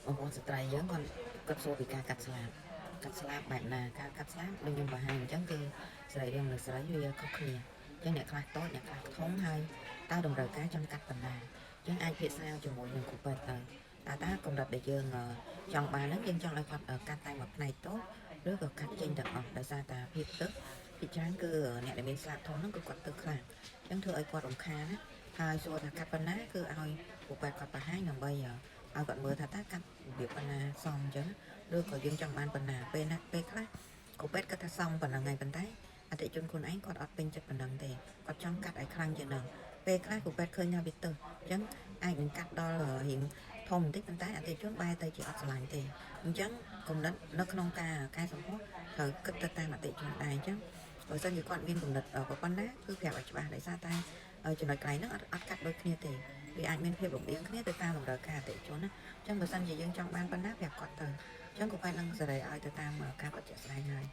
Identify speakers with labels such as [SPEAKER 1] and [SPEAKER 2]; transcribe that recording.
[SPEAKER 1] បងប្អូនស្ត្រីយើងគាត់សួរពីការកាត់ស្លាបបែបណាការកាត់ស្លាបដូចខ្ញុំបង្ហាញអញ្ចឹងគឺស្រីរៀងនិងស្រីវាខុសគ្នាអញ្ចឹងអ្នកខ្លះតូចអ្នកខ្លះធំហើយតើតម្រូវការចង់កាត់ប៉ុណ្ណាអញ្ចឹងអាចភាសាជាមួយនឹងគ្រូពេទ្យទៅតើកម្រិតដែលយើងចង់បានហ្នឹងយើងចង់ឲ្យគាត់កាត់តែមួយផ្នែកតូចឬក៏កាត់ចេញទាំងអស់ដោយសារតែភាពទឹកពីច្រើនគឺអ្នកដែលមានស្លាបធំហ្នឹងគឺគាត់ទឹកខ្លាំងអញ្ចឹងធ្វើឲ្យគាត់រំខានណាហើយសួរថាកាត់ប៉ុណ្ណាគឺឲ្យគ្រូពេទ្យគាត់បង្ហាញដើម្បីឲ្យគាត់មើលថាតើកាត់របៀបប៉ុណ្ណាសមអញ្ចឹងឬក៏យើងចង់បានប៉ុណ្ណាពេលខ្លះគ្រូពេទ្យគាត់ថាសមប៉ុណ្ណឹងហើយប៉ុន្តែអតិថិជនខ្លួនឯងគាត់អត់ពេញចិត្តប៉ុណ្ណឹងទេគាត់ចង់កាត់ឲ្យខ្លាំងជាងហ្នឹងពេលខ្លះគ្រូពេទ្យឃើញថាវាទៅអញ្ចឹងអាចនឹងកាត់ដល់រៀងធំបន្តិចប៉ុន្តែអតិថិជនបែរទៅជាអត់ឆ្លាញ់ទេអញ្ចឹងគំនិតនៅក្នុងការកែសម្ផស្សត្រូវគិតទៅតាមអតិថិជនដែរអញ្ចឹងបើសិនជាគាត់មានគំនិតប៉ុណ្ណាគឺប្រាប់ឲ្យច្បាស់ដោយសារតែចំណុចកន្លែងហ្នឹងអត់កាត់ដូចគ្នាទេវាអាចមានភាពរំលាយគ្នាទៅតាមតម្រូវការអតិថិជនណាអញ្ចឹងបើសិនជាយើងចង់បានប៉ុណ្ណាប្រាប់គាត់ទៅអញ្ចឹងក៏បែរនឹងសេរីឲ្យទៅតាមការពិតជាក់ស្ដែងហើយ